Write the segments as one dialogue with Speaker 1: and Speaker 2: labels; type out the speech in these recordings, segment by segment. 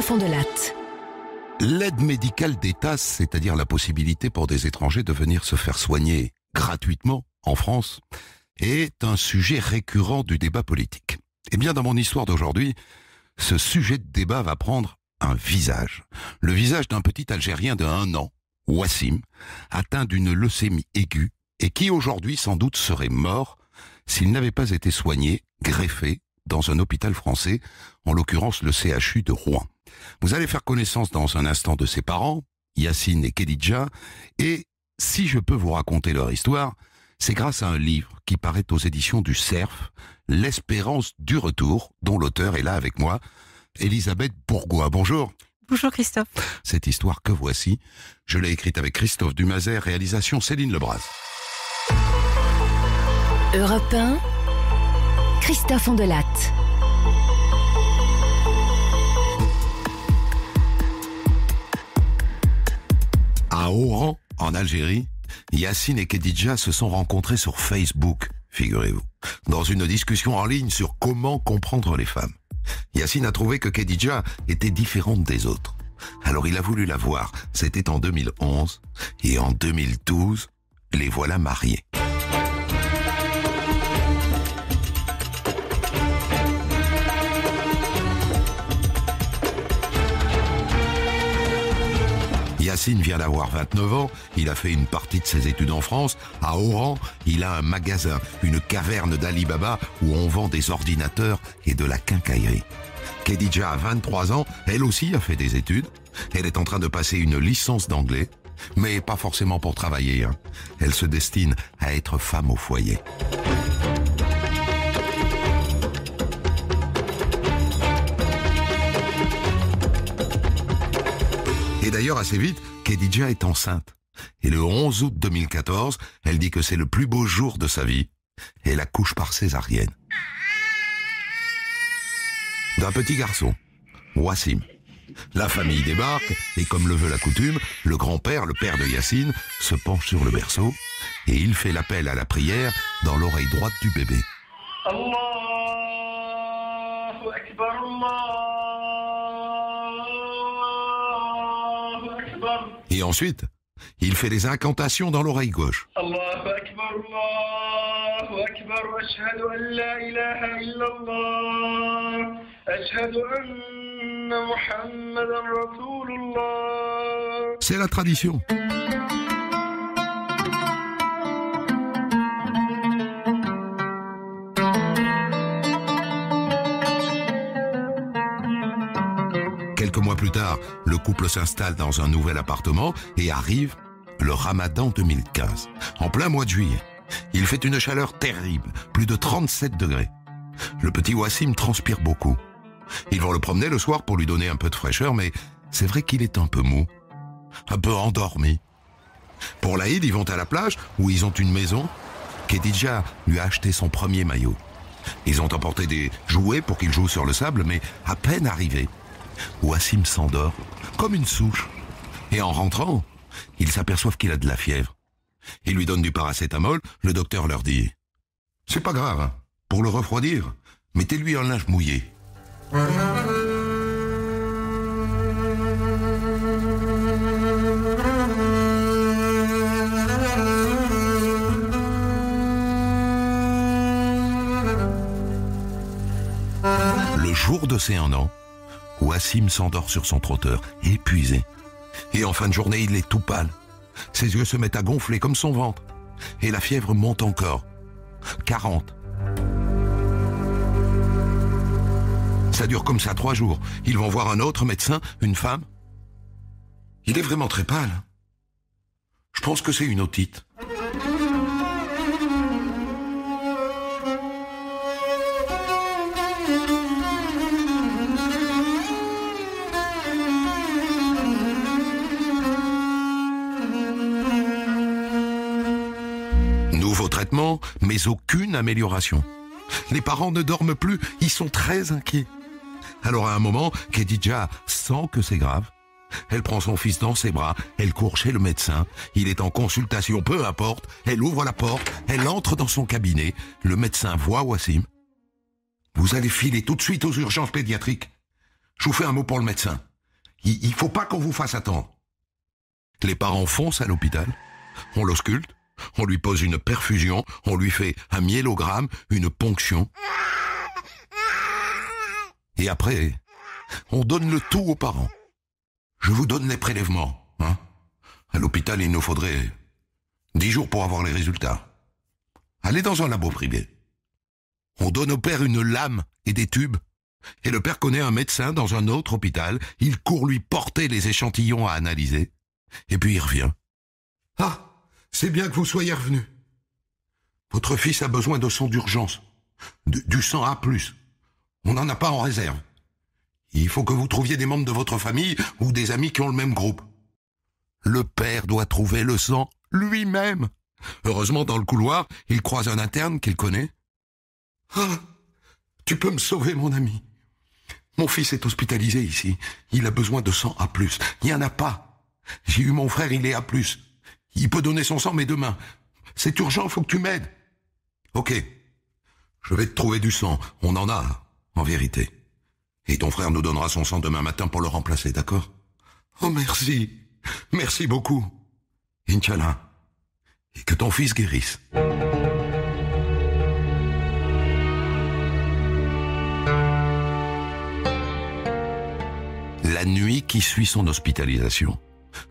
Speaker 1: Christophe Ondelatte.
Speaker 2: L'aide médicale d'État, c'est-à-dire la possibilité pour des étrangers de venir se faire soigner gratuitement en France, est un sujet récurrent du débat politique. Eh bien, dans mon histoire d'aujourd'hui, ce sujet de débat va prendre un visage. Le visage d'un petit Algérien de 1 an, Wassim, atteint d'une leucémie aiguë et qui aujourd'hui sans doute serait mort s'il n'avait pas été soigné, greffé, dans un hôpital français, en l'occurrence le CHU de Rouen. Vous allez faire connaissance dans un instant de ses parents, Yacine et Khedidja, et si je peux vous raconter leur histoire, c'est grâce à un livre qui paraît aux éditions du Cerf, L'Espérance du Retour, dont l'auteur est là avec moi, Elisabeth Bourgois. Bonjour.
Speaker 3: Bonjour Christophe.
Speaker 2: Cette histoire que voici, je l'ai écrite avec Christophe Dumazer, réalisation Céline Lebras.
Speaker 1: Europe 1, Christophe Ondelatte.
Speaker 2: À Oran, en Algérie, Yacine et Khedidja se sont rencontrés sur Facebook, figurez-vous, dans une discussion en ligne sur comment comprendre les femmes. Yacine a trouvé que Khedidja était différente des autres. Alors il a voulu la voir, c'était en 2011, et en 2012, les voilà mariés. Yacine vient d'avoir 29 ans, il a fait une partie de ses études en France. À Oran, il a un magasin, une caverne d'Ali Baba où on vend des ordinateurs et de la quincaillerie. Khedidja a 23 ans, elle aussi a fait des études. Elle est en train de passer une licence d'anglais, mais pas forcément pour travailler. Elle se destine à être femme au foyer. Et d'ailleurs, assez vite, Khedidja est enceinte. Et le 11 août 2014, elle dit que c'est le plus beau jour de sa vie. Et elle accouche par césarienne. D'un petit garçon, Wassim. La famille débarque, et comme le veut la coutume, le grand-père, le père de Yacine, se penche sur le berceau, et il fait l'appel à la prière dans l'oreille droite du bébé.
Speaker 4: Allahu Akbar,
Speaker 2: Et ensuite, il fait des incantations dans l'oreille gauche.
Speaker 4: Allahu Akbar, Allahu Akbar, ashhadu an la ilaha illallah, ashhadu anna Muhammadan Rasulullah.
Speaker 2: C'est la tradition. Quelques mois plus tard, le couple s'installe dans un nouvel appartement et arrive le Ramadan 2015. En plein mois de juillet, il fait une chaleur terrible, plus de 37 degrés. Le petit Wassim transpire beaucoup. Ils vont le promener le soir pour lui donner un peu de fraîcheur, mais c'est vrai qu'il est un peu mou, un peu endormi. Pour l'Aïd, ils vont à la plage où ils ont une maison. Khedidja lui a acheté son premier maillot. Ils ont emporté des jouets pour qu'il joue sur le sable, mais à peine arrivé, Wassim s'endort, comme une souche. Et en rentrant, ils s'aperçoivent qu'il a de la fièvre. Ils lui donnent du paracétamol, le docteur leur dit « C'est pas grave, hein. Pour le refroidir, mettez-lui un linge mouillé. » Le jour de ses 1 an, Wassim s'endort sur son trotteur, épuisé. Et en fin de journée, il est tout pâle. Ses yeux se mettent à gonfler comme son ventre. Et la fièvre monte encore. 40. Ça dure comme ça 3 jours. Ils vont voir un autre médecin, une femme. Il est vraiment très pâle. Je pense que c'est une otite. Nouveau traitement, mais aucune amélioration. Les parents ne dorment plus, ils sont très inquiets. Alors à un moment, Khedidja sent que c'est grave. Elle prend son fils dans ses bras, elle court chez le médecin, il est en consultation, peu importe, elle ouvre la porte, elle entre dans son cabinet, le médecin voit Wassim. « Vous allez filer tout de suite aux urgences pédiatriques. Je vous fais un mot pour le médecin. Il faut pas qu'on vous fasse attendre. Les parents foncent à l'hôpital, on l'ausculte, on lui pose une perfusion, on lui fait un myélogramme, une ponction. Et après, on donne le tout aux parents. Je vous donne les prélèvements. Hein. À l'hôpital, il nous faudrait 10 jours pour avoir les résultats. Allez dans un labo privé. On donne au père une lame et des tubes. Et le père connaît un médecin dans un autre hôpital. Il court lui porter les échantillons à analyser. Et puis il revient. Ah, c'est bien que vous soyez revenu. Votre fils a besoin de sang d'urgence. Du sang A+. On n'en a pas en réserve. Il faut que vous trouviez des membres de votre famille ou des amis qui ont le même groupe. Le père doit trouver le sang lui-même. Heureusement, dans le couloir, il croise un interne qu'il connaît. Ah, tu peux me sauver, mon ami. Mon fils est hospitalisé ici. Il a besoin de sang A+. Il n'y en a pas. J'ai eu mon frère, il est A+. Il peut donner son sang, mais demain. C'est urgent, il faut que tu m'aides. Ok. Je vais te trouver du sang. On en a, en vérité. Et ton frère nous donnera son sang demain matin pour le remplacer, d'accord? Oh, merci. Merci beaucoup. Inch'Allah. Et que ton fils guérisse. La nuit qui suit son hospitalisation,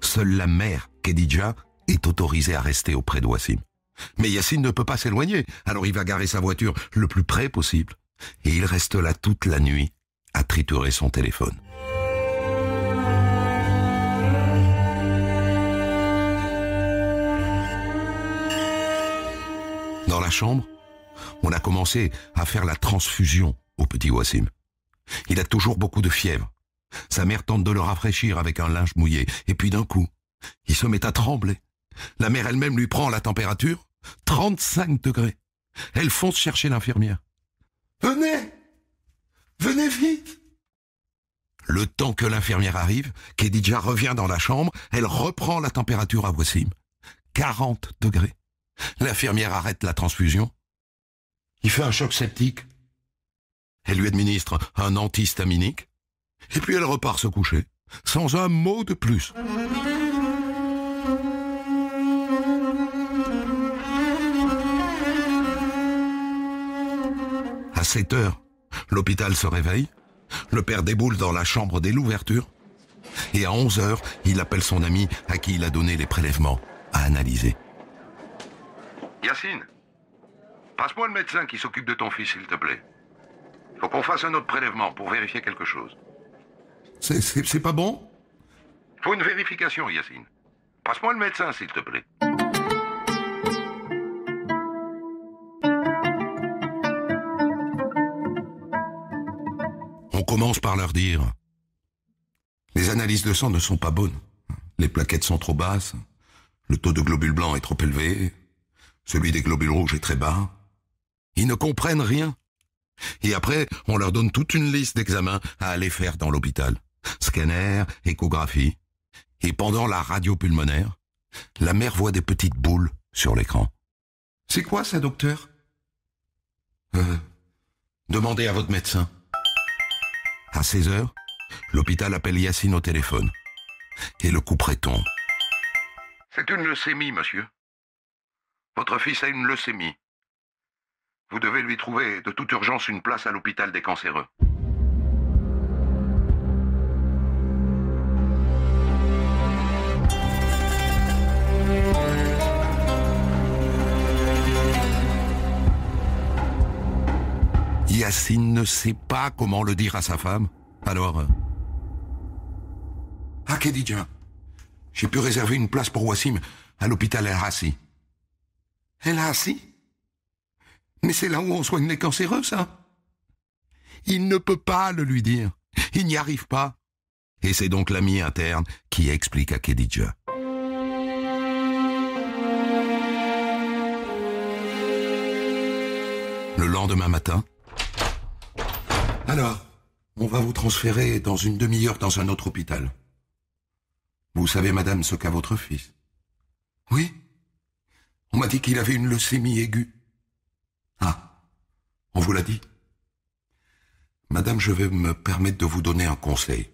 Speaker 2: seule la mère, Khedija, est autorisée à rester auprès de Wassim. Mais Yassine ne peut pas s'éloigner, alors il va garer sa voiture le plus près possible. Et il reste là toute la nuit, à triturer son téléphone. Dans la chambre, on a commencé à faire la transfusion au petit Wassim. Il a toujours beaucoup de fièvre. Sa mère tente de le rafraîchir avec un linge mouillé. Et puis d'un coup, il se met à trembler. La mère elle-même lui prend la température, 35 degrés. Elle fonce chercher l'infirmière. « Venez! Venez vite !» Le temps que l'infirmière arrive, Khedija revient dans la chambre, elle reprend la température à Wassim. 40 degrés. L'infirmière arrête la transfusion. Il fait un choc septique. Elle lui administre un antihistaminique. Et puis elle repart se coucher, sans un mot de plus. À 7 heures, l'hôpital se réveille. Le père déboule dans la chambre dès l'ouverture. Et à 11 heures, il appelle son ami à qui il a donné les prélèvements à analyser. Yassine, passe-moi le médecin qui s'occupe de ton fils, s'il te plaît. Il faut qu'on fasse un autre prélèvement pour vérifier quelque chose. C'est pas bon? Faut une vérification, Yassine. Passe-moi le médecin, s'il te plaît. On commence par leur dire: les analyses de sang ne sont pas bonnes. Les plaquettes sont trop basses. Le taux de globules blancs est trop élevé. Celui des globules rouges est très bas. Ils ne comprennent rien. Et après, on leur donne toute une liste d'examens à aller faire dans l'hôpital. Scanner, échographie. Et pendant la radio pulmonaire, la mère voit des petites boules sur l'écran. « C'est quoi ça, docteur ?» Demandez à votre médecin. À 16 heures, l'hôpital appelle Yassine au téléphone. Et le couperet tombe. « C'est une leucémie, monsieur. Votre fils a une leucémie. Vous devez lui trouver de toute urgence une place à l'hôpital des cancéreux. » Yassine ne sait pas comment le dire à sa femme. Alors... Ah, Khedija, j'ai pu réserver une place pour Wassim à l'hôpital El Hassi. El Hassi? Mais c'est là où on soigne les cancéreux, ça? Il ne peut pas le lui dire. Il n'y arrive pas. Et c'est donc l'ami interne qui explique à Khedija. Le lendemain matin, alors, on va vous transférer dans une demi-heure dans un autre hôpital. Vous savez, madame, ce qu'a votre fils? Oui. On m'a dit qu'il avait une leucémie aiguë. Ah, on vous l'a dit? Madame, je vais me permettre de vous donner un conseil.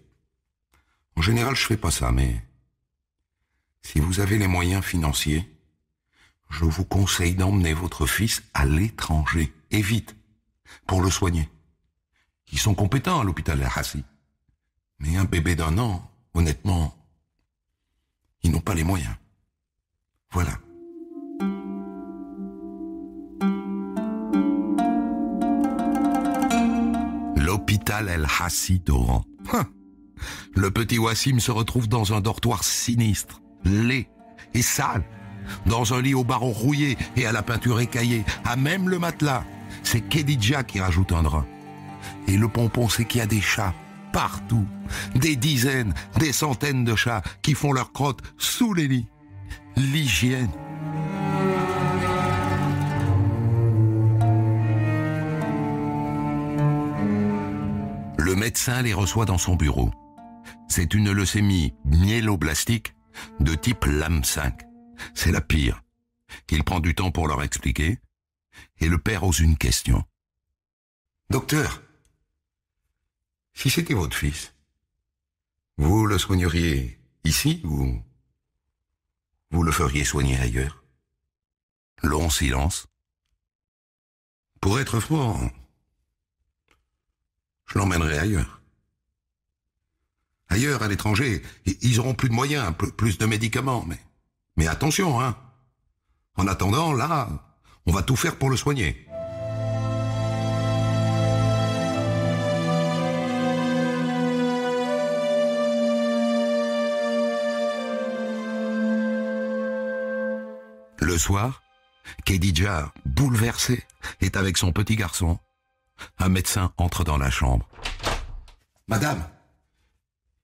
Speaker 2: En général, je fais pas ça, mais si vous avez les moyens financiers, je vous conseille d'emmener votre fils à l'étranger, et vite, pour le soigner. Ils sont compétents à l'hôpital El Hassi. Mais un bébé d'1 an, honnêtement, ils n'ont pas les moyens. Voilà. L'hôpital El Hassi d'Oran. Le petit Wassim se retrouve dans un dortoir sinistre, laid et sale, dans un lit au barreau rouillé et à la peinture écaillée, à même le matelas. C'est Khedija qui rajoute un drap. Et le pompon, c'est qu'il y a des chats partout, des dizaines, des centaines de chats qui font leurs crottes sous les lits. L'hygiène. Le médecin les reçoit dans son bureau. C'est une leucémie myéloblastique de type LAM5. C'est la pire. Il prend du temps pour leur expliquer et le père ose une question. Docteur, si c'était votre fils, vous le soigneriez ici ou vous le feriez soigner ailleurs? Long silence. Pour être franc, je l'emmènerai ailleurs. Ailleurs, à l'étranger, ils auront plus de moyens, plus de médicaments, mais attention, hein. En attendant, là, on va tout faire pour le soigner. Le soir, Khedija, bouleversée, est avec son petit garçon. Un médecin entre dans la chambre. Madame,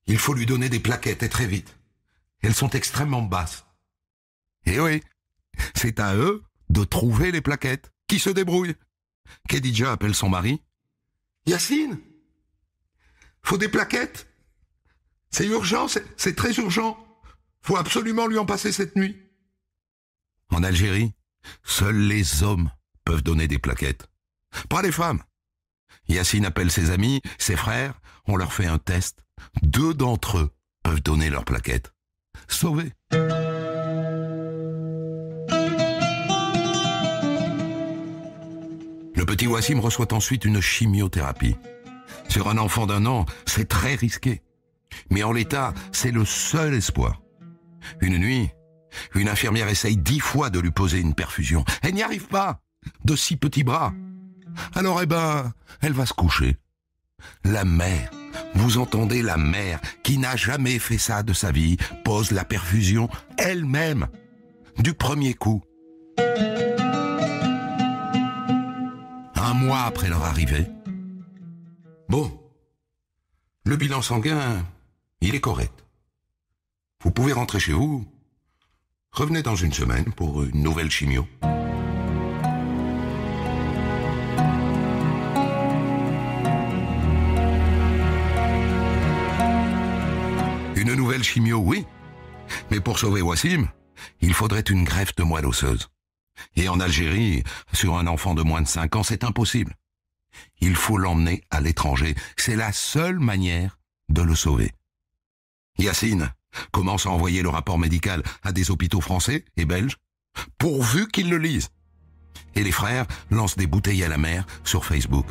Speaker 2: il faut lui donner des plaquettes et très vite. Elles sont extrêmement basses. Eh oui, c'est à eux de trouver les plaquettes. Qui se débrouille? Khedija appelle son mari. Yacine, faut des plaquettes. C'est urgent, c'est très urgent. Faut absolument lui en passer cette nuit. En Algérie, seuls les hommes peuvent donner des plaquettes. Pas les femmes. Yacine appelle ses amis, ses frères, on leur fait un test. 2 d'entre eux peuvent donner leurs plaquettes. Sauvé. Le petit Wassim reçoit ensuite une chimiothérapie. Sur un enfant d'1 an, c'est très risqué. Mais en l'état, c'est le seul espoir. Une nuit, une infirmière essaye 10 fois de lui poser une perfusion. Elle n'y arrive pas, de si petits bras. Alors, elle va se coucher. La mère, vous entendez, la mère, qui n'a jamais fait ça de sa vie, pose la perfusion elle-même, du premier coup. 1 mois après leur arrivée. Bon, le bilan sanguin, il est correct. Vous pouvez rentrer chez vous. Revenez dans 1 semaine pour une nouvelle chimio. Une nouvelle chimio, oui. Mais pour sauver Wassim, il faudrait une greffe de moelle osseuse. Et en Algérie, sur un enfant de moins de 5 ans, c'est impossible. Il faut l'emmener à l'étranger. C'est la seule manière de le sauver. Yacine commence à envoyer le rapport médical à des hôpitaux français et belges, pourvu qu'ils le lisent. Et les frères lancent des bouteilles à la mer sur Facebook.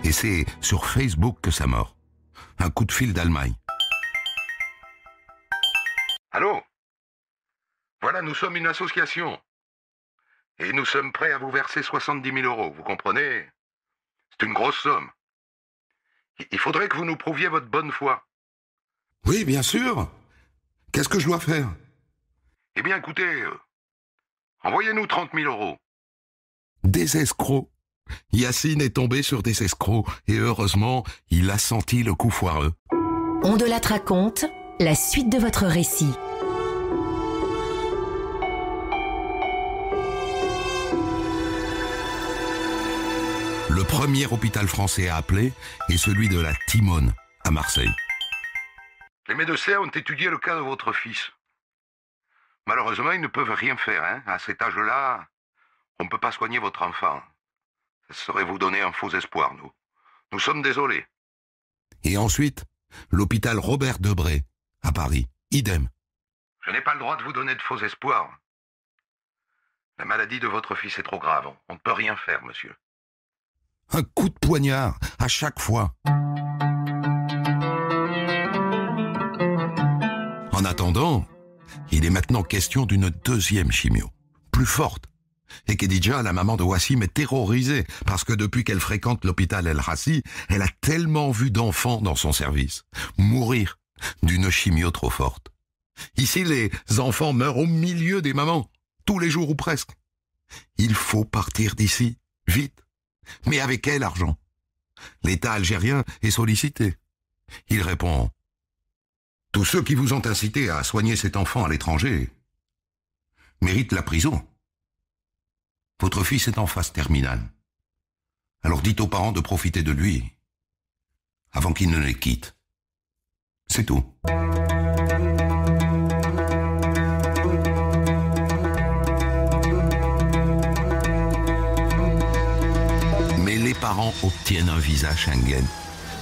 Speaker 2: Et c'est sur Facebook que ça mord. Un coup de fil d'Allemagne. Allô? Voilà, nous sommes une association. Et nous sommes prêts à vous verser 70 000 €, vous comprenez? C'est une grosse somme. Il faudrait que vous nous prouviez votre bonne foi. Oui, bien sûr. Qu'est-ce que je dois faire? Eh bien, écoutez, envoyez-nous 30 000 €. Des escrocs. Yacine est tombé sur des escrocs et heureusement, il a senti le coup foireux.
Speaker 1: On de la raconte, la suite de votre récit.
Speaker 2: Le premier hôpital français à appeler est celui de la Timone, à Marseille. Les médecins ont étudié le cas de votre fils. Malheureusement, ils ne peuvent rien faire. À cet âge-là, on ne peut pas soigner votre enfant. Ça serait vous donner un faux espoir, nous. Nous sommes désolés. Et ensuite, L'hôpital Robert Debré, à Paris, idem. Je n'ai pas le droit de vous donner de faux espoirs. La maladie de votre fils est trop grave. On ne peut rien faire, monsieur. Un coup de poignard, à chaque fois. En attendant, il est maintenant question d'une deuxième chimio, plus forte. Et Khedija, la maman de Wassim, est terrorisée parce que depuis qu'elle fréquente l'hôpital El Rassi, elle a tellement vu d'enfants dans son service mourir d'une chimio trop forte. Ici, les enfants meurent au milieu des mamans, tous les jours ou presque. Il faut partir d'ici, vite. Mais avec quel argent? L'État algérien est sollicité. Il répond: tous ceux qui vous ont incité à soigner cet enfant à l'étranger méritent la prison. Votre fils est en phase terminale. Alors dites aux parents de profiter de lui avant qu'il ne les quitte. C'est tout. Mais les parents obtiennent un visa Schengen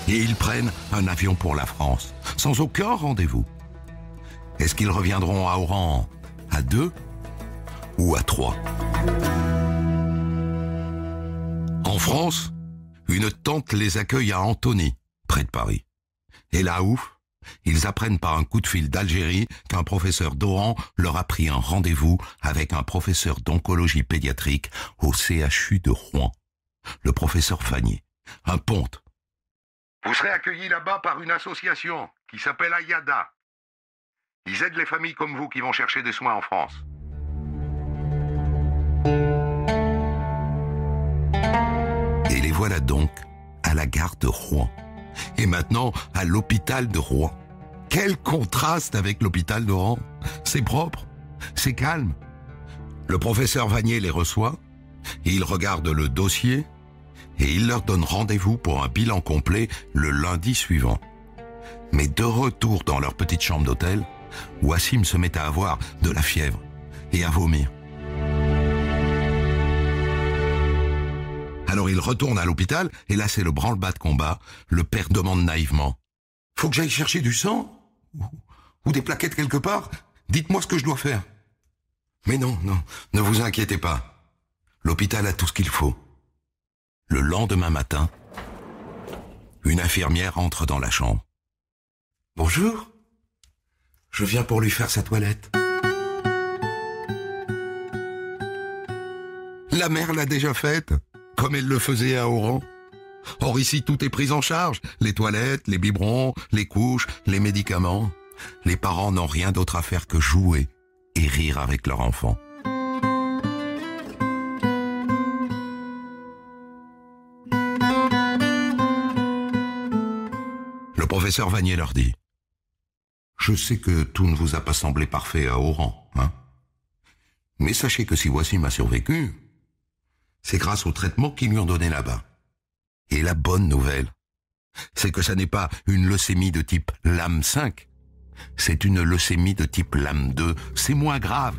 Speaker 2: et ils prennent un avion pour la France, sans aucun rendez-vous. Est-ce qu'ils reviendront à Oran à 2 ou à 3? En France, une tante les accueille à Antony, près de Paris. Et là, ouf, ils apprennent par un coup de fil d'Algérie qu'un professeur d'Oran leur a pris un rendez-vous avec un professeur d'oncologie pédiatrique au CHU de Rouen, le professeur Fagnier, un ponte. Vous serez accueillis là-bas par une association qui s'appelle Ayada. Ils aident les familles comme vous qui vont chercher des soins en France. Et les voilà donc à la gare de Rouen. Et maintenant à l'hôpital de Rouen. Quel contraste avec l'hôpital d'Oran. C'est propre, c'est calme. Le professeur Vanier les reçoit, il regarde le dossier et il leur donne rendez-vous pour un bilan complet le lundi suivant. Mais de retour dans leur petite chambre d'hôtel, Wassim se met à avoir de la fièvre et à vomir. Alors il retourne à l'hôpital, et là c'est le branle-bas de combat. Le père demande naïvement: faut que j'aille chercher du sang? Ou des plaquettes quelque part? Dites-moi ce que je dois faire. Mais non, ne vous inquiétez pas. L'hôpital a tout ce qu'il faut. Le lendemain matin, une infirmière entre dans la chambre. Bonjour, je viens pour lui faire sa toilette. La mère l'a déjà faite, comme elle le faisait à Oran. Or ici, tout est pris en charge. Les toilettes, les biberons, les couches, les médicaments. Les parents n'ont rien d'autre à faire que jouer et rire avec leur enfant. Le professeur Vanier leur dit: je sais que tout ne vous a pas semblé parfait à Oran, hein. Mais sachez que si Wassim a survécu, c'est grâce au traitement qu'ils lui ont donné là-bas. Et la bonne nouvelle, c'est que ça n'est pas une leucémie de type LAM5, c'est une leucémie de type LAM2, c'est moins grave.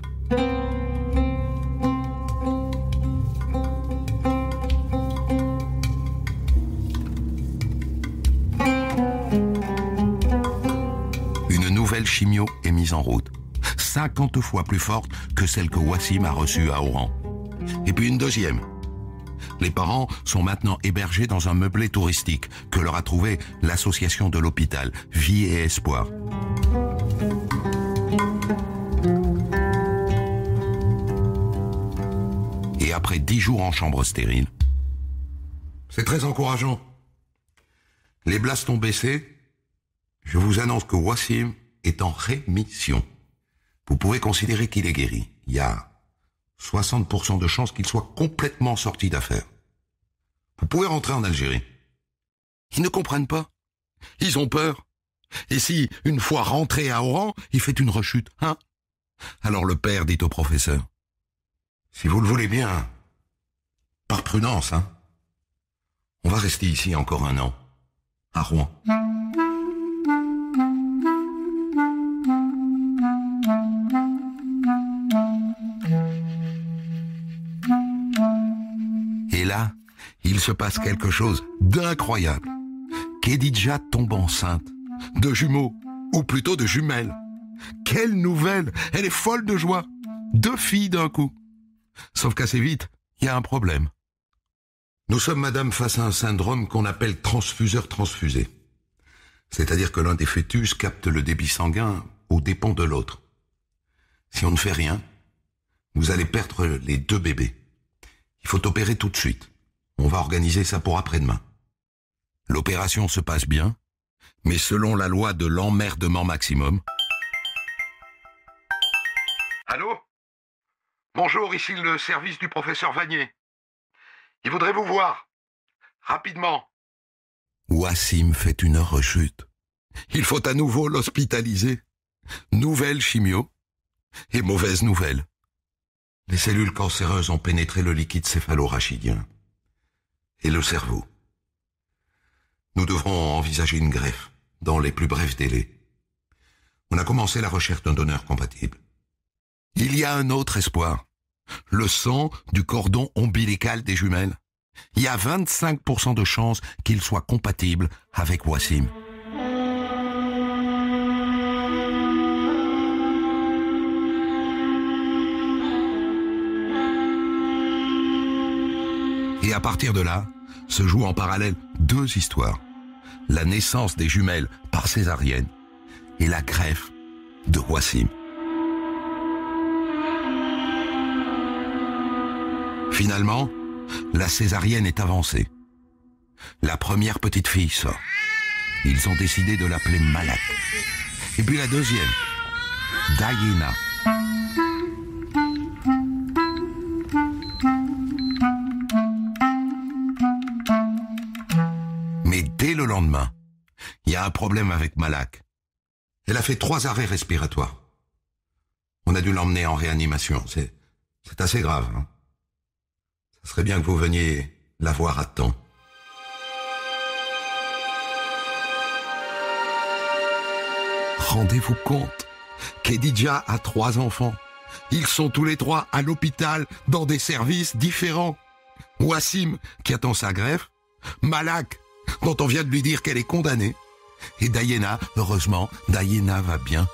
Speaker 2: Une nouvelle chimio est mise en route, 50 fois plus forte que celle que Wassim a reçue à Oran. Et puis une deuxième. Les parents sont maintenant hébergés dans un meublé touristique que leur a trouvé l'association de l'hôpital Vie et Espoir. Et après 10 jours en chambre stérile, c'est très encourageant. Les blastes ont baissé. Je vous annonce que Wassim est en rémission. Vous pouvez considérer qu'il est guéri. Il y a 60% de chances qu'il soit complètement sorti d'affaire. Vous pouvez rentrer en Algérie. Ils ne comprennent pas. Ils ont peur. Et si, une fois rentré à Oran, il fait une rechute, hein? Alors le père dit au professeur: si vous le voulez bien, par prudence, hein, on va rester ici encore 1 an, à Rouen. Et là, il se passe quelque chose d'incroyable. Khedija tombe enceinte de jumeaux, ou plutôt de jumelles. Quelle nouvelle! Elle est folle de joie. 2 filles d'un coup. Sauf qu'assez vite, il y a un problème. Nous sommes, madame, face à un syndrome qu'on appelle transfuseur-transfusé. C'est-à-dire que l'un des fœtus capte le débit sanguin aux dépens de l'autre. Si on ne fait rien, vous allez perdre les 2 bébés. Il faut opérer tout de suite. On va organiser ça pour après-demain. L'opération se passe bien, mais selon la loi de l'emmerdement maximum... Allô? Bonjour, ici le service du professeur Vanier. Il voudrait vous voir. Rapidement. Wassim fait une rechute. Il faut à nouveau l'hospitaliser. Nouvelle chimio et mauvaise nouvelle. Les cellules cancéreuses ont pénétré le liquide céphalo-rachidien et le cerveau. Nous devrons envisager une greffe dans les plus brefs délais. On a commencé la recherche d'un donneur compatible. Il y a un autre espoir. Le sang du cordon ombilical des jumelles. Il y a 25% de chances qu'il soit compatible avec Wassim. Et à partir de là, se jouent en parallèle 2 histoires. La naissance des jumelles par césarienne et la greffe de Wassim. Finalement, la césarienne est avancée. La première petite fille sort. Ils ont décidé de l'appeler Malak. Et puis la deuxième, Dayena. Mais dès le lendemain, il y a un problème avec Malak. Elle a fait 3 arrêts respiratoires. On a dû l'emmener en réanimation. C'est assez grave, hein. Ce serait bien que vous veniez la voir à temps. Rendez-vous compte, Khedija a 3 enfants. Ils sont tous les 3 à l'hôpital dans des services différents. Wassim, qui attend sa greffe. Malak, dont on vient de lui dire qu'elle est condamnée. Et Dayena, heureusement, Dayena va bien.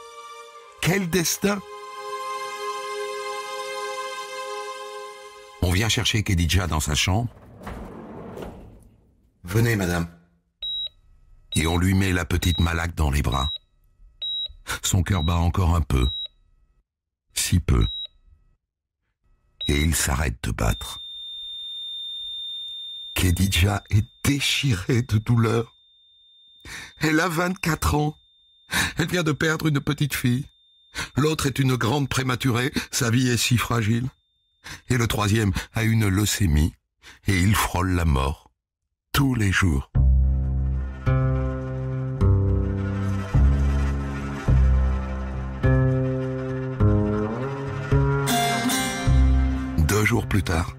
Speaker 2: Quel destin! On vient chercher Khedija dans sa chambre. Venez, madame. Et on lui met la petite Malak dans les bras. Son cœur bat encore un peu. Si peu. Et il s'arrête de battre. Khedija est déchirée de douleur. Elle a 24 ans. Elle vient de perdre une petite fille. L'autre est une grande prématurée. Sa vie est si fragile. Et le 3e a une leucémie et il frôle la mort tous les jours. Deux jours plus tard,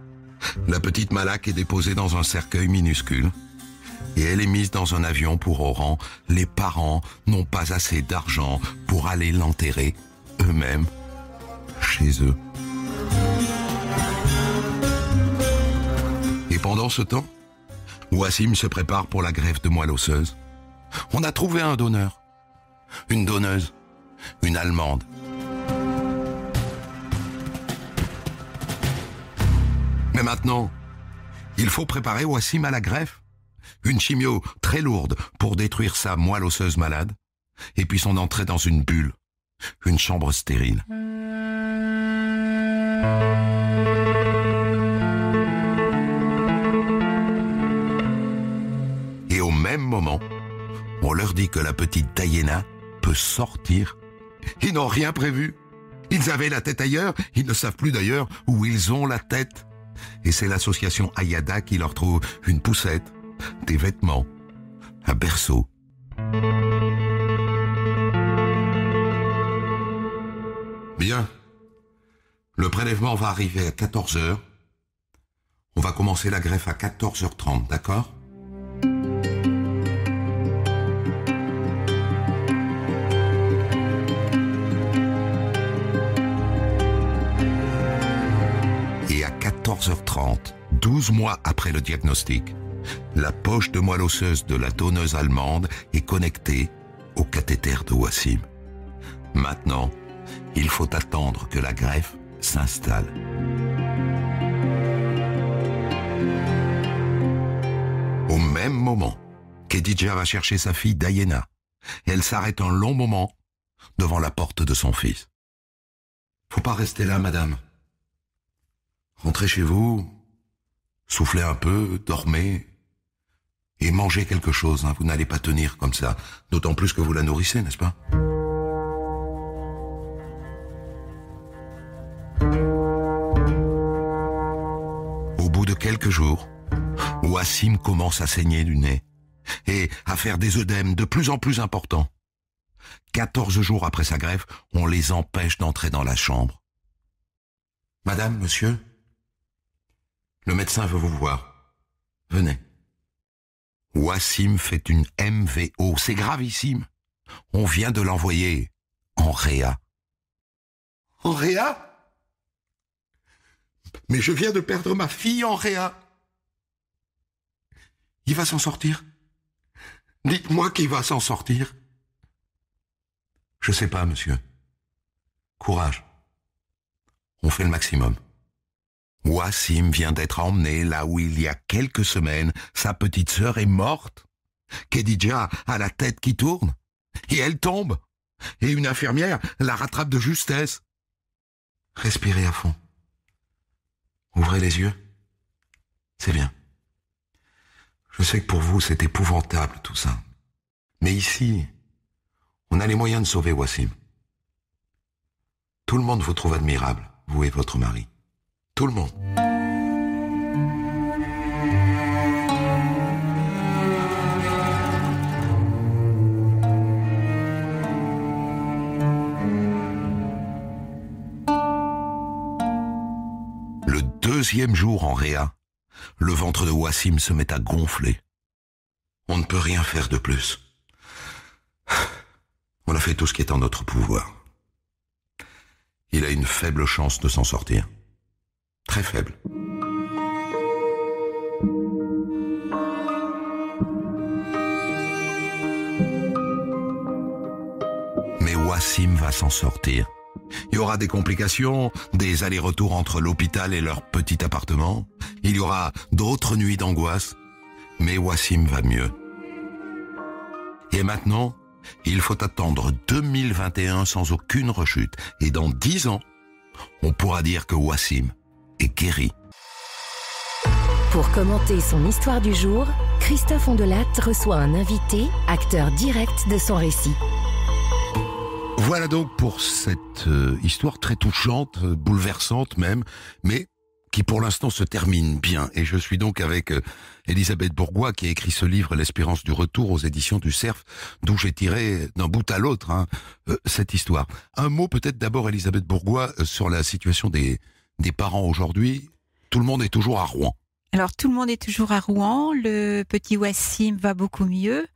Speaker 2: la petite Malak est déposée dans un cercueil minuscule et elle est mise dans un avion pour Oran. Les parents n'ont pas assez d'argent pour aller l'enterrer eux-mêmes chez eux. Et pendant ce temps, Wassim se prépare pour la greffe de moelle osseuse. On a trouvé un donneur, une donneuse, une Allemande. Mais maintenant, il faut préparer Wassim à la greffe. Une chimio très lourde pour détruire sa moelle osseuse malade, et puis son entrée dans une bulle, une chambre stérile. Et au même moment, on leur dit que la petite Dayena peut sortir. Ils n'ont rien prévu. Ils avaient la tête ailleurs, ils ne savent plus d'ailleurs où ils ont la tête. Et c'est l'association Ayada qui leur trouve une poussette, des vêtements, un berceau. Bien. Le prélèvement va arriver à 14h. On va commencer la greffe à 14h30, d'accord ? Et à 14h30, 12 mois après le diagnostic, la poche de moelle osseuse de la donneuse allemande est connectée au cathéter de Wassim. Maintenant, il faut attendre que la greffe s'installe. Au même moment, Khedija va chercher sa fille Dayena. Elle s'arrête un long moment devant la porte de son fils. Faut pas rester là, madame. Rentrez chez vous, soufflez un peu, dormez et mangez quelque chose. Vous n'allez pas tenir comme ça, d'autant plus que vous la nourrissez, n'est-ce pas? Au bout de quelques jours, Wassim commence à saigner du nez et à faire des œdèmes de plus en plus importants. 14 jours après sa greffe, on les empêche d'entrer dans la chambre. « Madame, monsieur, le médecin veut vous voir. Venez. » Wassim fait une MVO, c'est gravissime. On vient de l'envoyer en réa. En réa? Mais je viens de perdre ma fille en réa. Il va s'en sortir? Dites-moi qu'il va s'en sortir. Je sais pas, monsieur. Courage. On fait le maximum. Wassim vient d'être emmené là où il y a quelques semaines, sa petite sœur est morte. Khedija a la tête qui tourne. Et elle tombe. Et une infirmière la rattrape de justesse. Respirez à fond. Ouvrez les yeux. C'est bien. Je sais que pour vous, c'est épouvantable tout ça. Mais ici, on a les moyens de sauver Wassim. Tout le monde vous trouve admirable, vous et votre mari. Tout le monde. Le deuxième jour en réa, le ventre de Wassim se met à gonfler. On ne peut rien faire de plus. On a fait tout ce qui est en notre pouvoir. Il a une faible chance de s'en sortir. Très faible. Mais Wassim va s'en sortir. Il y aura des complications, des allers-retours entre l'hôpital et leur petit appartement. Il y aura d'autres nuits d'angoisse. Mais Wassim va mieux. Et maintenant, il faut attendre 2021 sans aucune rechute. Et dans 10 ans, on pourra dire que Wassim est guéri.
Speaker 1: Pour commenter son histoire du jour, Christophe Ondelat reçoit un invité, acteur direct de son récit.
Speaker 2: Voilà donc pour cette histoire très touchante, bouleversante même, mais qui pour l'instant se termine bien. Et je suis donc avec Elisabeth Bourgois qui a écrit ce livre « L'espérance du retour » aux éditions du Cerf, d'où j'ai tiré d'un bout à l'autre cette histoire. Un mot peut-être d'abord, Elisabeth Bourgois, sur la situation des parents aujourd'hui. Tout le monde est toujours à Rouen.
Speaker 3: Alors tout le monde est toujours à Rouen, le petit Wassim va beaucoup mieux,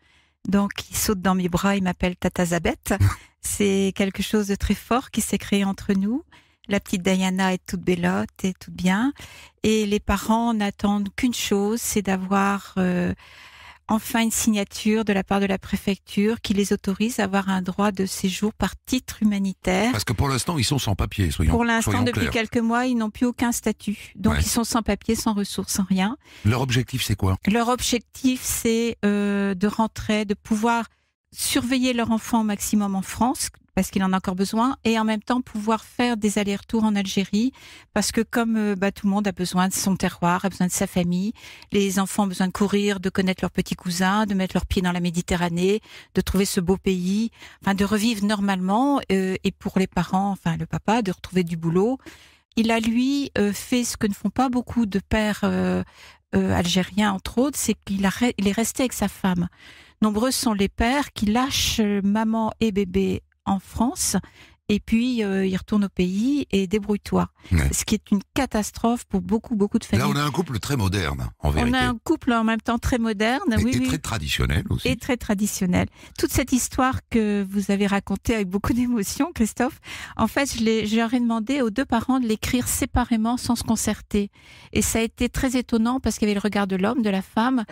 Speaker 3: donc il saute dans mes bras, il m'appelle Tata Zabeth. C'est quelque chose de très fort qui s'est créé entre nous. La petite Diana est toute bellotte et toute bien. Et les parents n'attendent qu'une chose, c'est d'avoir enfin une signature de la part de la préfecture qui les autorise à avoir un droit de séjour par titre humanitaire.
Speaker 2: Parce que pour l'instant, ils sont sans papier, soyons
Speaker 3: Pour l'instant,
Speaker 2: soyons
Speaker 3: depuis
Speaker 2: clairs.
Speaker 3: quelques mois, ils n'ont plus aucun statut. Donc
Speaker 2: Ouais.
Speaker 3: ils sont sans papier, sans ressources, sans rien.
Speaker 2: Leur objectif, c'est quoi?
Speaker 3: Leur objectif, c'est de rentrer, de pouvoir surveiller leur enfant au maximum en France, parce qu'il en a encore besoin, et en même temps pouvoir faire des allers-retours en Algérie, parce que comme tout le monde a besoin de son terroir, a besoin de sa famille, les enfants ont besoin de courir, de connaître leurs petits cousins, de mettre leurs pieds dans la Méditerranée, de trouver ce beau pays, enfin de revivre normalement, et pour les parents, enfin le papa, de retrouver du boulot. Il a, lui, fait ce que ne font pas beaucoup de pères algériens, entre autres, c'est qu'il est resté avec sa femme. Nombreux sont les pères qui lâchent maman et bébé en France et puis il retourne au pays et débrouille-toi.
Speaker 2: Ouais.
Speaker 3: Ce qui est une catastrophe pour beaucoup de familles.
Speaker 2: Là, on a un couple très moderne, en vérité.
Speaker 3: On a un couple en même temps très moderne,
Speaker 2: Et très traditionnel aussi.
Speaker 3: et très traditionnel. Toute cette histoire que vous avez racontée avec beaucoup d'émotion, Christophe, en fait, je leur ai demandé aux 2 parents de l'écrire séparément sans se concerter. Et ça a été très étonnant parce qu'il y avait le regard de l'homme, de la femme,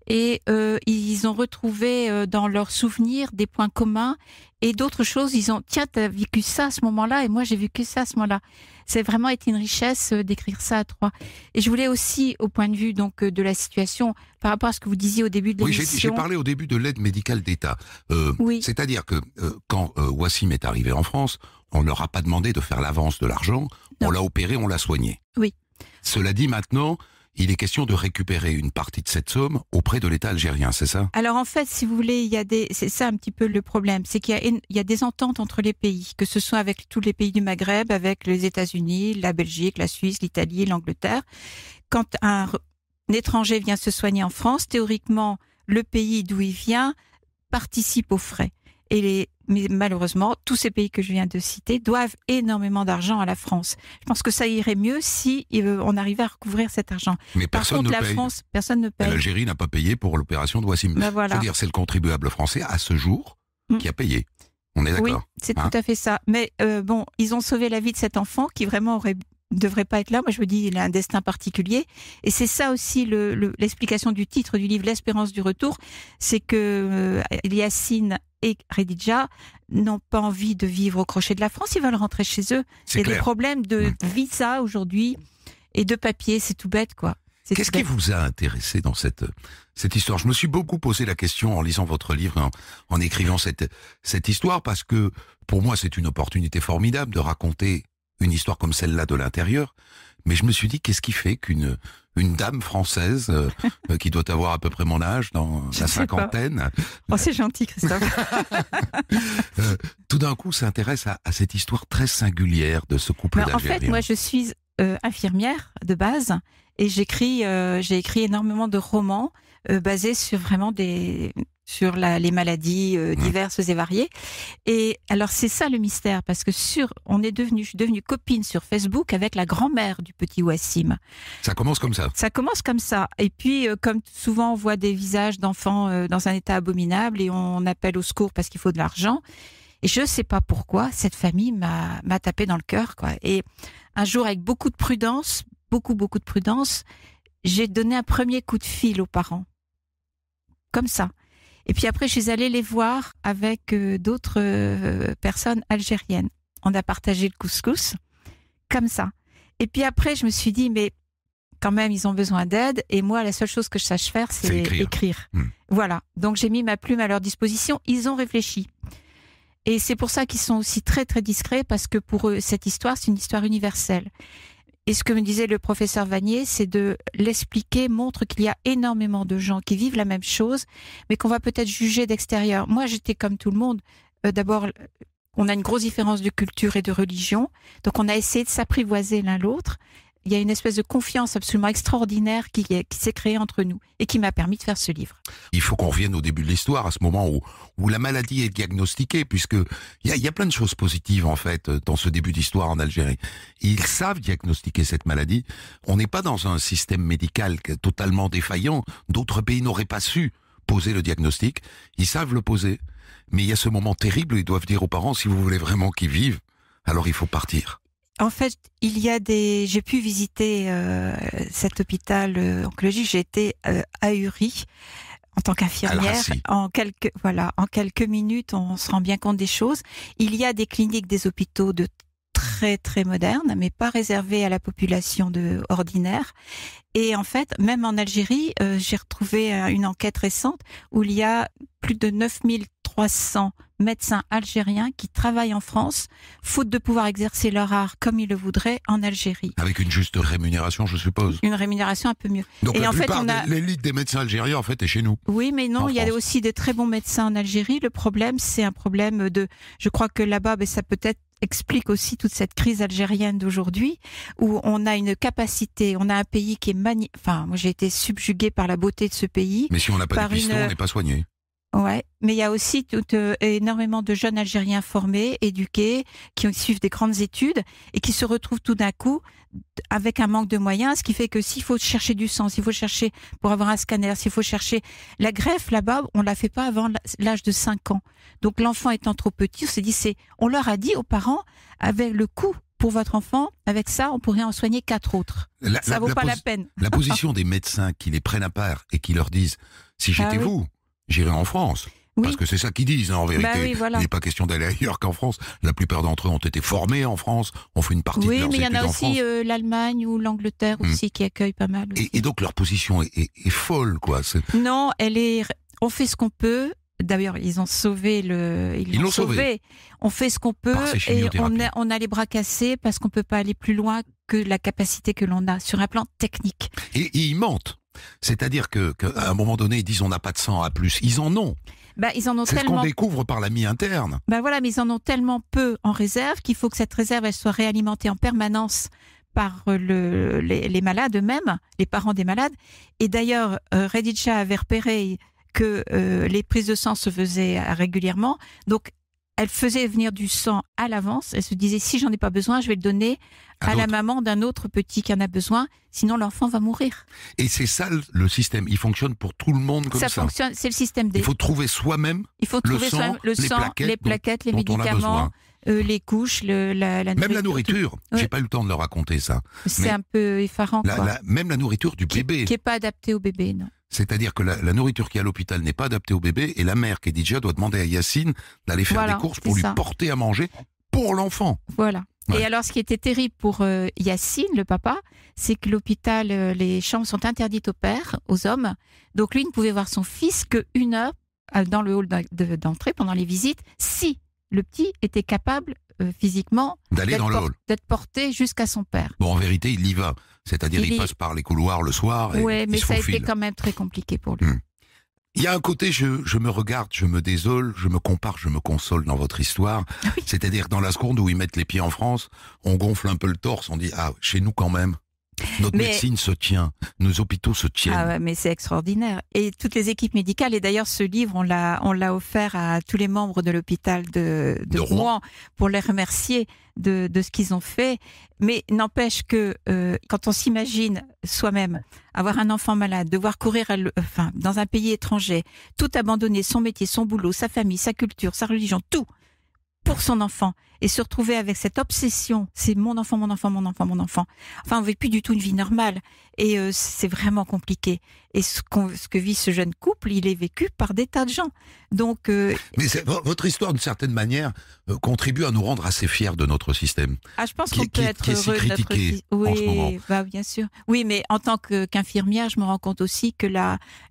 Speaker 3: et ils ont retrouvé dans leurs souvenirs des points communs et d'autres choses. Ils ont, tiens, t'as vécu ça à ce moment-là et moi j'ai vécu ça à ce moment-là. C'est vraiment été une richesse d'écrire ça à 3. Et je voulais aussi, au point de vue donc de la situation, par rapport à ce que vous disiez au début de
Speaker 2: Oui,
Speaker 3: l'émission.
Speaker 2: j'ai parlé au début de l'aide médicale d'État.
Speaker 3: Oui.
Speaker 2: C'est-à-dire que quand Wassim est arrivé en France, on ne leur a pas demandé de faire l'avance de l'argent, on l'a opéré, on l'a soigné.
Speaker 3: Oui.
Speaker 2: Cela dit, maintenant, il est question de récupérer une partie de cette somme auprès de l'État algérien, c'est ça?
Speaker 3: Alors en fait, si vous voulez, c'est ça un petit peu le problème, c'est qu'il y a des ententes entre les pays, que ce soit avec tous les pays du Maghreb, avec les États-Unis, la Belgique, la Suisse, l'Italie, l'Angleterre. Quand un étranger vient se soigner en France, théoriquement, le pays d'où il vient participe aux frais. Mais malheureusement, tous ces pays que je viens de citer doivent énormément d'argent à la France. Je pense que ça irait mieux si on arrivait à recouvrir cet argent.
Speaker 2: Mais
Speaker 3: Par
Speaker 2: personne
Speaker 3: contre,
Speaker 2: ne
Speaker 3: la
Speaker 2: paye.
Speaker 3: France, personne ne paye.
Speaker 2: L'Algérie n'a pas payé pour l'opération de Wassim.
Speaker 3: Ben voilà.
Speaker 2: C'est-à-dire, c'est le contribuable français, à ce jour, qui a payé. On est d'accord?
Speaker 3: Oui, c'est tout à fait ça. Mais bon, ils ont sauvé la vie de cet enfant qui vraiment devrait pas être là. Moi, je me dis, il a un destin particulier. Et c'est ça aussi l'explication du titre du livre, L'Espérance du retour. C'est que Yacine et Khadija n'ont pas envie de vivre au crochet de la France. Ils veulent rentrer chez eux. Il y a des problèmes de visa aujourd'hui et de papier. C'est tout bête, quoi.
Speaker 2: Qu'est-ce qui vous a intéressé dans cette histoire? Je me suis beaucoup posé la question en lisant votre livre, en écrivant cette histoire, parce que pour moi, c'est une opportunité formidable de raconter une histoire comme celle-là de l'intérieur. Mais je me suis dit, qu'est-ce qui fait qu'une dame française, qui doit avoir à peu près mon âge, dans la cinquantaine...
Speaker 3: Oh, c'est gentil, Christophe.
Speaker 2: Tout d'un coup s'intéresse à cette histoire très singulière de ce couple d'Algériens.
Speaker 3: En fait, moi, je suis infirmière de base et j'ai écrit énormément de romans basés sur vraiment sur les maladies diverses et variées. Et alors, c'est ça le mystère, parce que je suis devenue copine sur Facebook avec la grand-mère du petit Wassim.
Speaker 2: Ça commence comme ça.
Speaker 3: Ça commence comme ça. Et puis, comme souvent, on voit des visages d'enfants dans un état abominable et on appelle au secours parce qu'il faut de l'argent. Et je ne sais pas pourquoi, cette famille m'a tapé dans le cœur, quoi. Et un jour, avec beaucoup de prudence, beaucoup de prudence, j'ai donné un premier coup de fil aux parents. Comme ça. Et puis après, je suis allée les voir avec d'autres personnes algériennes. On a partagé le couscous, comme ça. Et puis après, je me suis dit, mais quand même, ils ont besoin d'aide. Et moi, la seule chose que je sache faire, c'est écrire. Voilà. Donc, j'ai mis ma plume à leur disposition. Ils ont réfléchi. Et c'est pour ça qu'ils sont aussi très, très discrets, parce que pour eux, cette histoire, c'est une histoire universelle. Et ce que me disait le professeur Vanier, c'est de l'expliquer, montre qu'il y a énormément de gens qui vivent la même chose, mais qu'on va peut-être juger d'extérieur. Moi, j'étais comme tout le monde. D'abord, on a une grosse différence de culture et de religion, donc on a essayé de s'apprivoiser l'un l'autre. Il y a une espèce de confiance absolument extraordinaire qui s'est créée entre nous et qui m'a permis de faire ce livre.
Speaker 2: Il faut qu'on revienne au début de l'histoire, à ce moment où la maladie est diagnostiquée, puisque il y a plein de choses positives en fait dans ce début d'histoire en Algérie. Ils savent diagnostiquer cette maladie. On n'est pas dans un système médical totalement défaillant. D'autres pays n'auraient pas su poser le diagnostic. Ils savent le poser. Mais il y a ce moment terrible où ils doivent dire aux parents, si vous voulez vraiment qu'ils vivent, alors il faut partir.
Speaker 3: En fait, j'ai pu visiter cet hôpital oncologique. J'ai été ahurie en tant qu'infirmière. En quelques minutes, on se rend bien compte des choses. Il y a des cliniques, des hôpitaux de très très modernes, mais pas réservés à la population ordinaire. Et en fait, même en Algérie, j'ai retrouvé une enquête récente où il y a plus de 9300 médecins algériens qui travaillent en France, faute de pouvoir exercer leur art comme ils le voudraient en Algérie.
Speaker 2: Avec une juste rémunération, je suppose.
Speaker 3: Une rémunération un peu mieux.
Speaker 2: Donc et la plupart l'élite des médecins algériens, en fait, est chez nous.
Speaker 3: Oui, mais non, il y a aussi de très bons médecins en Algérie. Le problème, c'est un problème je crois que là-bas, ça peut-être explique aussi toute cette crise algérienne d'aujourd'hui, où on a une capacité, on a un pays qui est moi j'ai été subjuguée par la beauté de ce pays.
Speaker 2: Mais si on n'a pas de piston, on n'est pas soigné.
Speaker 3: Ouais, mais il y a aussi énormément de jeunes Algériens formés, éduqués, qui suivent des grandes études et qui se retrouvent tout d'un coup avec un manque de moyens, ce qui fait que s'il faut chercher du sang, s'il faut chercher pour avoir un scanner, s'il faut chercher la greffe là-bas, on la fait pas avant l'âge de 5 ans. Donc l'enfant étant trop petit, on s'est dit on leur a dit aux parents, avec le coût pour votre enfant, avec ça, on pourrait en soigner 4 autres. Ça vaut pas la peine.
Speaker 2: La position des médecins qui les prennent à part et qui leur disent, si j'étais vous, j'irais en France.
Speaker 3: Oui.
Speaker 2: Parce que c'est ça qu'ils disent, en vérité.
Speaker 3: Oui, voilà.
Speaker 2: Il n'est pas question d'aller ailleurs qu'en France. La plupart d'entre eux ont été formés en France, ont fait une partie de leurs études en France.
Speaker 3: Oui, mais il y en a aussi l'Allemagne ou l'Angleterre aussi qui accueillent pas mal. Aussi.
Speaker 2: Et donc leur position est folle, quoi.
Speaker 3: Non, on fait ce qu'on peut. D'ailleurs, ils ont sauvé ils l'ont sauvé. On fait ce qu'on peut et on a les bras cassés parce qu'on peut pas aller plus loin que la capacité que l'on a sur un plan technique.
Speaker 2: Et ils mentent. C'est-à-dire qu'à un moment donné, ils disent on n'a pas de sang à plus. Ils en ont.
Speaker 3: Ils en ont
Speaker 2: c'est
Speaker 3: tellement...
Speaker 2: ce qu'on découvre par la mi-interne.
Speaker 3: Voilà, mais ils en ont tellement peu en réserve qu'il faut que cette réserve elle soit réalimentée en permanence par les malades eux-mêmes, les parents des malades. Et d'ailleurs, Reditcha avait repéré que les prises de sang se faisaient régulièrement. Donc, elle faisait venir du sang à l'avance. Elle se disait, si j'en ai pas besoin, je vais le donner à la maman d'un autre petit qui en a besoin. Sinon, l'enfant va mourir.
Speaker 2: Et c'est ça le système. Il fonctionne pour tout le monde comme ça.
Speaker 3: Ça fonctionne, c'est le système D.
Speaker 2: Il faut trouver soi-même le sang, les plaquettes, les médicaments,
Speaker 3: les couches, la nourriture.
Speaker 2: Même la nourriture. J'ai pas eu le temps de le raconter, ça.
Speaker 3: C'est un peu effarant.
Speaker 2: Même la nourriture du bébé.
Speaker 3: Qui est pas adaptée au bébé, non.
Speaker 2: C'est-à-dire que la nourriture qui est à l'hôpital n'est pas adaptée au bébé et la mère, Khadija, doit demander à Yacine d'aller faire des courses pour lui porter à manger pour l'enfant.
Speaker 3: Voilà. Ouais. Et alors, ce qui était terrible pour Yacine, le papa, c'est que l'hôpital, les chambres sont interdites aux pères, aux hommes. Donc lui, il ne pouvait voir son fils qu'1 heure dans le hall d'entrée pendant les visites, si le petit était capable physiquement
Speaker 2: d'aller dans le hall,
Speaker 3: d'être porté jusqu'à son père.
Speaker 2: Bon, en vérité, il y va. C'est-à-dire, il passe par les couloirs le soir et
Speaker 3: ouais, mais
Speaker 2: il se
Speaker 3: ça
Speaker 2: faufile.
Speaker 3: a été quand même très compliqué pour lui.
Speaker 2: Il y a un côté, je me regarde, je me désole, je me compare, je me console dans votre histoire. Oui. C'est-à-dire, dans la seconde où ils mettent les pieds en France, on gonfle un peu le torse, on dit, chez nous quand même. Notre médecine se tient, nos hôpitaux se tiennent.
Speaker 3: Ah ouais, mais c'est extraordinaire. Et toutes les équipes médicales, et d'ailleurs ce livre, on l'a offert à tous les membres de l'hôpital de Rouen pour les remercier de ce qu'ils ont fait. Mais n'empêche que quand on s'imagine soi-même avoir un enfant malade, devoir courir dans un pays étranger, tout abandonner, son métier, son boulot, sa famille, sa culture, sa religion, tout pour son enfant, et se retrouver avec cette obsession, c'est mon enfant, mon enfant, mon enfant, mon enfant. Enfin, on ne vit plus du tout une vie normale, et c'est vraiment compliqué. Et ce que vit ce jeune couple, il est vécu par des tas de gens. Donc,
Speaker 2: mais votre histoire, d'une certaine manière, contribue à nous rendre assez fiers de notre système.
Speaker 3: Je pense qu'on peut être heureux
Speaker 2: de notre système.
Speaker 3: Oui,
Speaker 2: en ce moment.
Speaker 3: Bien sûr. Oui, mais en tant qu'infirmière, je me rends compte aussi que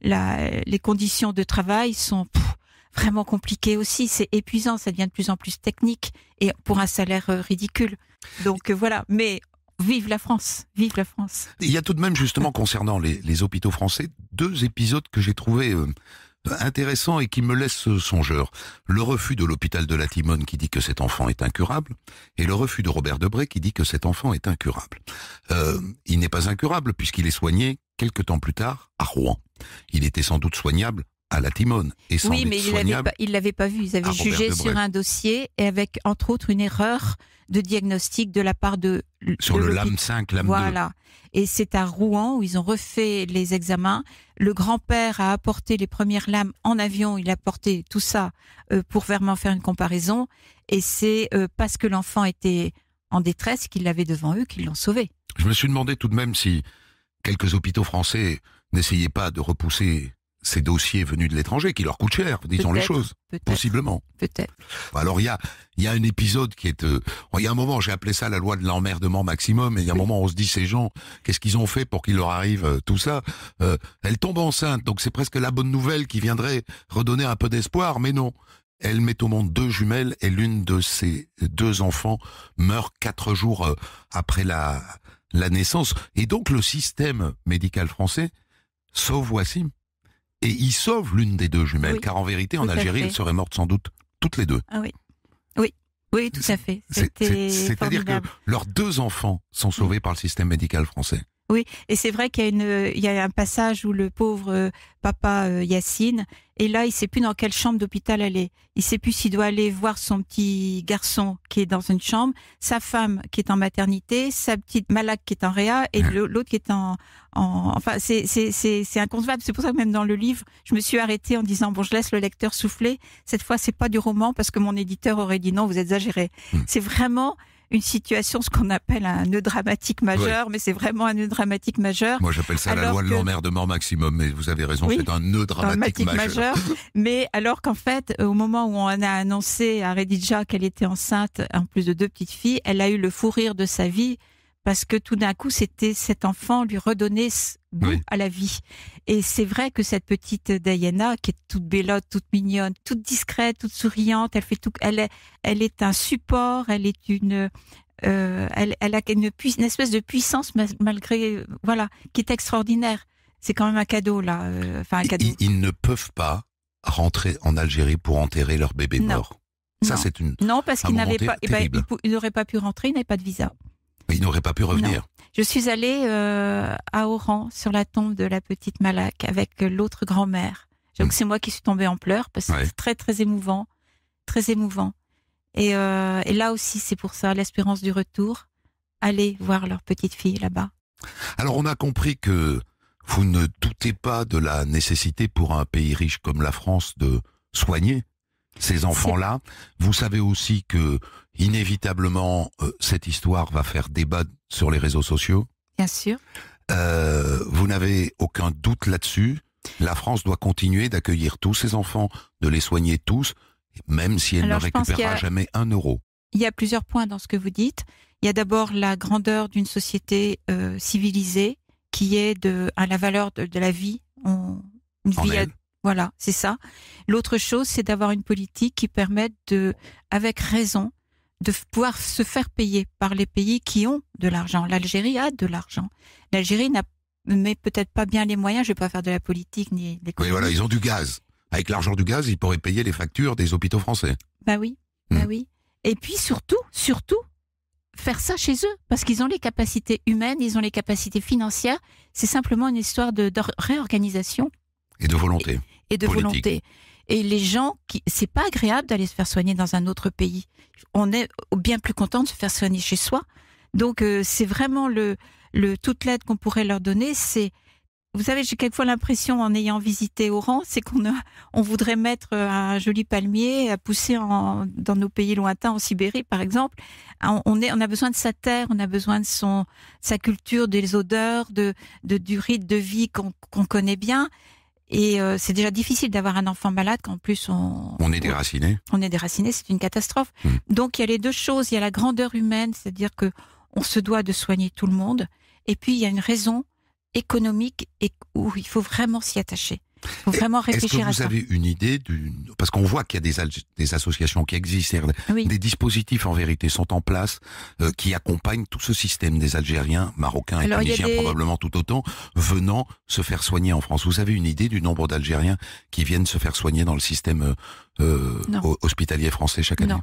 Speaker 3: les conditions de travail sont vraiment compliqué aussi, c'est épuisant, ça devient de plus en plus technique et pour un salaire ridicule. Donc voilà, mais vive la France, vive la France.
Speaker 2: Il y a tout de même justement concernant les hôpitaux français 2 épisodes que j'ai trouvés intéressants et qui me laissent songeur. Le refus de l'hôpital de la Timone qui dit que cet enfant est incurable et le refus de Robert Debré qui dit que cet enfant est incurable. Il n'est pas incurable puisqu'il est soigné quelque temps plus tard à Rouen. Il était sans doute soignable à la Timone.
Speaker 3: Oui, mais il l'avait pas vu. Ils avaient jugé sur un dossier et avec, entre autres, une erreur de diagnostic de la part
Speaker 2: sur le LAM 5, LAM 2.
Speaker 3: Voilà. Et c'est à Rouen où ils ont refait les examens. Le grand-père a apporté les premières lames en avion. Il a apporté tout ça pour vraiment faire une comparaison. Et c'est parce que l'enfant était en détresse qu'ils l'avaient devant eux qu'ils l'ont sauvé.
Speaker 2: Je me suis demandé tout de même si quelques hôpitaux français n'essayaient pas de repousser ces dossiers venus de l'étranger qui leur coûtent cher, disons les choses, possiblement.
Speaker 3: Peut-être.
Speaker 2: Alors il y a un épisode qui est, il y a un moment j'ai appelé ça la loi de l'emmerdement maximum, et il y a un moment on se dit ces gens, qu'est-ce qu'ils ont fait pour qu'il leur arrive tout ça Elle tombe enceinte, donc c'est presque la bonne nouvelle qui viendrait redonner un peu d'espoir, mais non. Elle met au monde 2 jumelles et l'une de ces 2 enfants meurt 4 jours après la naissance. Et donc le système médical français sauve Wassim. Et il sauve l'une des 2 jumelles, car en vérité, en Algérie, elles seraient mortes sans doute toutes les 2.
Speaker 3: Ah oui. Oui, tout à fait.
Speaker 2: C'est-à-dire que leurs 2 enfants sont sauvés par le système médical français.
Speaker 3: Oui, et c'est vrai qu'il y a un passage où le pauvre papa Yacine, et là, il sait plus dans quelle chambre d'hôpital aller. Il sait plus s'il doit aller voir son petit garçon qui est dans une chambre, sa femme qui est en maternité, sa petite malade qui est en réa, et l'autre qui est enfin, c'est inconcevable. C'est pour ça que même dans le livre, je me suis arrêtée en disant, bon, je laisse le lecteur souffler. Cette fois, c'est pas du roman, parce que mon éditeur aurait dit non, vous exagérez. C'est vraiment une situation, ce qu'on appelle un nœud dramatique majeur, mais c'est vraiment un nœud dramatique majeur.
Speaker 2: Moi, j'appelle ça la loi de l'emmerdement maximum, mais vous avez raison, c'est un nœud dramatique majeur.
Speaker 3: Mais alors qu'en fait, au moment où on a annoncé à Redidja qu'elle était enceinte, en plus de 2 petites filles, elle a eu le fou rire de sa vie, parce que tout d'un coup, c'était cet enfant lui redonnait goût à la vie. Et c'est vrai que cette petite Diana, qui est toute bellotte, toute mignonne, toute discrète, toute souriante, elle fait tout. Elle est un support. Elle est elle a une espèce de puissance malgré qui est extraordinaire. C'est quand même un cadeau là. Un cadeau.
Speaker 2: Ils ne peuvent pas rentrer en Algérie pour enterrer leur bébé mort. Ça, c'est une.
Speaker 3: Non, parce qu'ils n'avaient pas. Ils n'auraient pas pu rentrer. Ils n'avaient pas de visa.
Speaker 2: Il n'aurait pas pu revenir.
Speaker 3: Non. Je suis allée à Oran, sur la tombe de la petite Malak, avec l'autre grand-mère. Donc c'est moi qui suis tombée en pleurs, parce que c'est très, très émouvant. Très émouvant. Et là aussi, c'est pour ça, l'espérance du retour. Aller voir leur petite fille là-bas.
Speaker 2: Alors, on a compris que vous ne doutez pas de la nécessité pour un pays riche comme la France de soigner ces enfants-là. Vous savez aussi que, inévitablement, cette histoire va faire débat sur les réseaux sociaux.
Speaker 3: Bien sûr.
Speaker 2: Vous n'avez aucun doute là-dessus. La France doit continuer d'accueillir tous ces enfants, de les soigner tous, même si elle ne récupérera jamais 1 euro.
Speaker 3: Il y a plusieurs points dans ce que vous dites. Il y a d'abord la grandeur d'une société civilisée, qui est la valeur de la vie. Voilà, c'est ça. L'autre chose, c'est d'avoir une politique qui permette avec raison, de pouvoir se faire payer par les pays qui ont de l'argent. L'Algérie a de l'argent. L'Algérie met peut-être pas bien les moyens, je vais pas faire de la politique ni l'économie.
Speaker 2: Oui, voilà, ils ont du gaz. Avec l'argent du gaz, ils pourraient payer les factures des hôpitaux français.
Speaker 3: Bah oui. Et puis surtout, faire ça chez eux, parce qu'ils ont les capacités humaines, ils ont les capacités financières. C'est simplement une histoire de réorganisation.
Speaker 2: Et de volonté.
Speaker 3: Et de volonté. Et les gens, c'est pas agréable d'aller se faire soigner dans un autre pays. On est bien plus content de se faire soigner chez soi. Donc c'est vraiment toute l'aide qu'on pourrait leur donner. Vous savez, j'ai quelquefois l'impression, en ayant visité Oran, c'est qu'on voudrait mettre un joli palmier à pousser dans nos pays lointains, en Sibérie par exemple. On a besoin de sa terre, on a besoin de sa culture, des odeurs, du rythme de vie qu'on connaît bien. Et c'est déjà difficile d'avoir un enfant malade qu'en plus
Speaker 2: on est déraciné.
Speaker 3: On est déraciné, c'est une catastrophe. Donc il y a les deux choses, il y a la grandeur humaine, c'est-à-dire que on se doit de soigner tout le monde, et puis il y a une raison économique où il faut vraiment s'y attacher. Il faut vraiment réfléchir à ça.
Speaker 2: Est-ce que vous avez une idée parce qu'on voit qu'il y a des associations qui existent, des dispositifs en vérité sont en place qui accompagnent tout ce système des Algériens, Marocains et Tunisiens probablement tout autant, venant se faire soigner en France. Vous avez une idée du nombre d'Algériens qui viennent se faire soigner dans le système hospitalier français chaque année?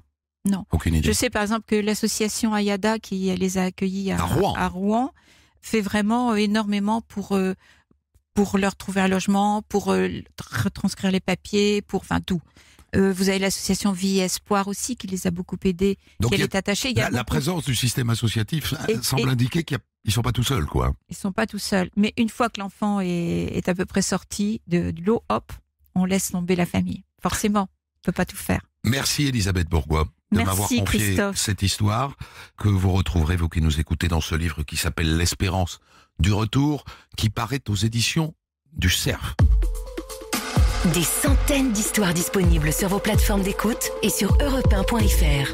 Speaker 3: Non.
Speaker 2: Aucune idée.
Speaker 3: Je sais par exemple que l'association Ayada qui les a accueillis à Rouen fait vraiment énormément pour leur trouver un logement, pour retranscrire les papiers, tout. Vous avez l'association Vie et Espoir aussi qui les a beaucoup aidés, qui est attachée.
Speaker 2: La présence du système associatif semble indiquer qu'ils ne sont pas tout seuls, quoi.
Speaker 3: Ils ne sont pas tout seuls. Mais une fois que l'enfant est à peu près sorti de l'eau, hop, on laisse tomber la famille. Forcément, on ne peut pas tout faire.
Speaker 2: Merci Elisabeth Bourgois de m'avoir confié
Speaker 3: Christophe.
Speaker 2: Cette histoire que vous retrouverez, vous qui nous écoutez, dans ce livre qui s'appelle L'Espérance du Retour, qui paraît aux éditions du Cerf.
Speaker 1: Des centaines d'histoires disponibles sur vos plateformes d'écoute et sur europe1.fr.